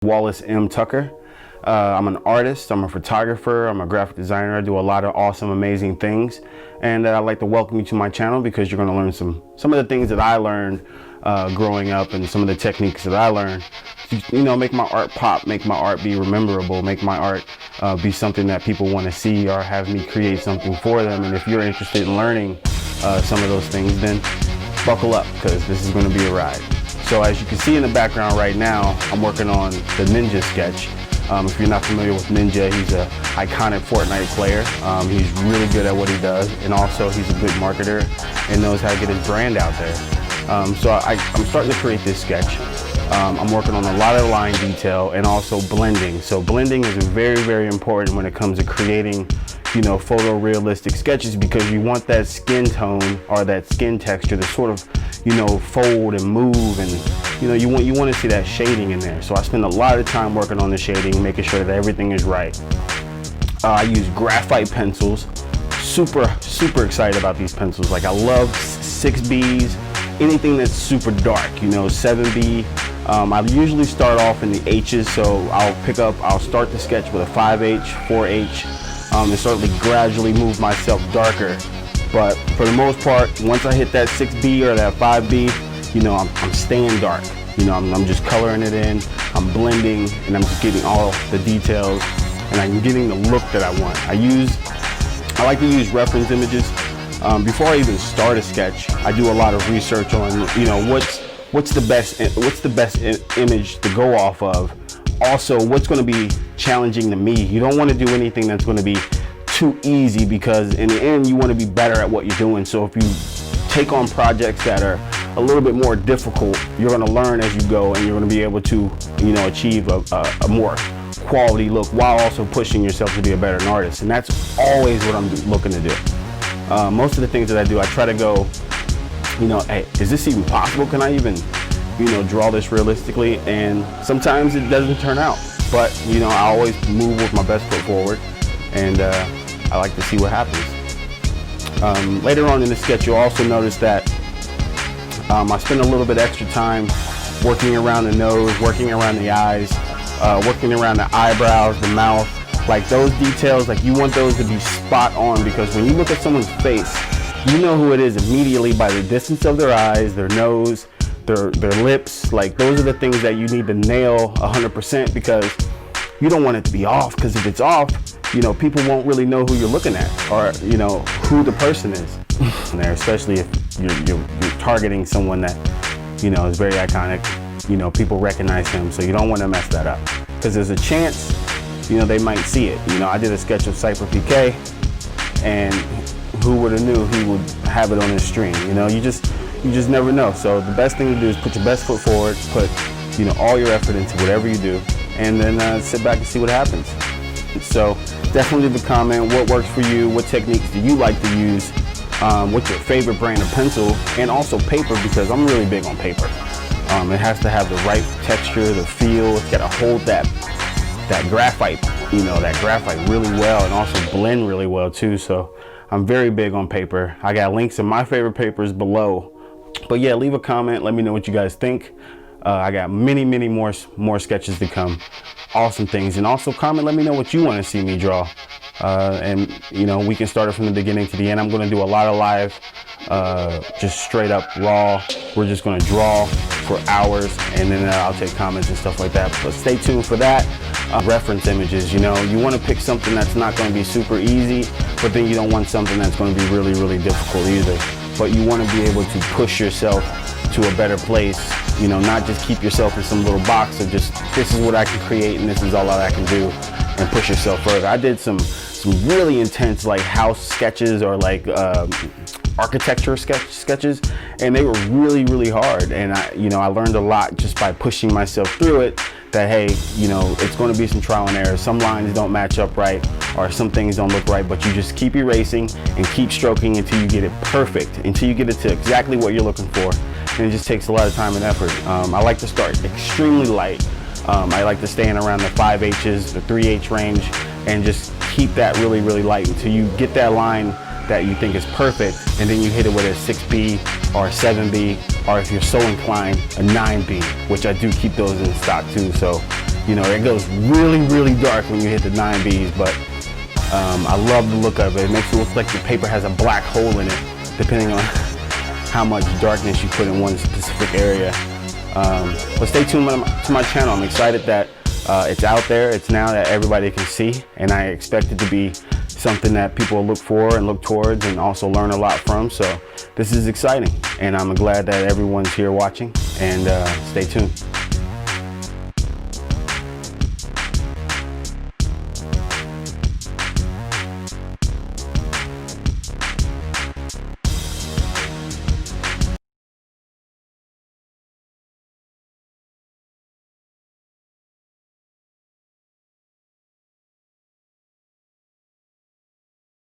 Wallace M. Tucker. I'm an artist, I'm a photographer, I'm a graphic designer. I do a lot of awesome, amazing things. And I'd like to welcome you to my channel because you're going to learn some of the things that I learned growing up and some of the techniques that I learned. You know, make my art pop, make my art be rememberable, make my art be something that people want to see or have me create something for them. And if you're interested in learning some of those things, then buckle up because this is going to be a ride. So as you can see in the background right now, I'm working on the Ninja sketch. If you're not familiar with Ninja, he's an iconic Fortnite player. He's really good at what he does, and also he's a good marketer and knows how to get his brand out there. So I'm starting to create this sketch. I'm working on a lot of line detail and also blending. So blending is very, very important when it comes to creating, you know, photorealistic sketches, because you want that skin tone or that skin texture to sort of, you know, fold and move, and you know, you want to see that shading in there. So I spend a lot of time working on the shading, making sure that everything is right. I use graphite pencils. Super excited about these pencils. Like, I love 6Bs, anything that's super dark, you know, 7B. I usually start off in the H's, so I'll start the sketch with a 5H, 4H, and certainly gradually move myself darker. But for the most part, once I hit that 6B or that 5B, you know, I'm staying dark. You know, I'm just coloring it in, I'm blending, and I'm just getting all the details, and I'm getting the look that I want. I like to use reference images. Before I even start a sketch, I do a lot of research on, you know, what's the best image to go off of. Also, what's going to be challenging to me. You don't want to do anything that's going to be too easy, because in the end you want to be better at what you're doing. So if you take on projects that are a little bit more difficult, you're going to learn as you go, and you're going to be able to, you know, achieve a more quality look while also pushing yourself to be a better artist. And that's always what I'm looking to do. Most of the things that I do, I try to go, you know, hey, is this even possible? Can I even, you know, draw this realistically? And sometimes it doesn't turn out, but you know, I always move with my best foot forward, and I like to see what happens. Later on in the sketch, you'll also notice that I spend a little bit extra time working around the nose, working around the eyes, working around the eyebrows, the mouth. Like, those details, like, you want those to be spot on, because when you look at someone's face, you know who it is immediately by the distance of their eyes, their nose, their lips. Like, those are the things that you need to nail 100%, because you don't want it to be off, because if it's off, you know, people won't really know who you're looking at, or, you know, who the person is there, especially if you're targeting someone that, you know, is very iconic. You know, people recognize him, so you don't want to mess that up, because there's a chance, you know, they might see it. You know, I did a sketch of Cypher PK, and who would have knew he would have it on his stream? You know, you just never know. So the best thing to do is put your best foot forward, put, you know, all your effort into whatever you do, and then sit back and see what happens. So definitely leave a comment. What works for you? What techniques do you like to use? What's your favorite brand of pencil? And also paper, because I'm really big on paper. It has to have the right texture, the feel. It's got to hold that graphite, you know, that graphite really well, and also blend really well too. So I'm very big on paper. I got links to my favorite papers below. But yeah, leave a comment. Let me know what you guys think. I got many more sketches to come. Awesome things. And also comment, let me know what you want to see me draw. And you know, we can start it from the beginning to the end. I'm going to do a lot of live, just straight up raw. We're just going to draw for hours, and then I'll take comments and stuff like that. But stay tuned for that. Reference images, you know, you want to pick something that's not going to be super easy, but then you don't want something that's going to be really difficult either. But you want to be able to push yourself to a better place, you know, not just keep yourself in some little box of just, this is what I can create and this is all that I can do, and push yourself further. I did some really intense, like, house sketches, or like architecture sketches, and they were really hard. And I learned a lot just by pushing myself through it, that hey, you know, it's going to be some trial and error. Some lines don't match up right, or some things don't look right, but you just keep erasing and keep stroking until you get it perfect, until you get it to exactly what you're looking for. And it just takes a lot of time and effort. I like to start extremely light. I like to stay in around the 5Hs, the 3H range, and just keep that really light until you get that line that you think is perfect, and then you hit it with a 6B or a 7B, or if you're so inclined, a 9B, which I do keep those in stock too. So You know, it goes really, really dark when you hit the 9Bs, but I love the look of it. It makes it look like the paper has a black hole in it, depending on how much darkness you put in one specific area. But stay tuned to my channel. I'm excited that it's out there. It's now that everybody can see, and I expect it to be something that people will look for and look towards and also learn a lot from. So this is exciting, and I'm glad that everyone's here watching, and stay tuned.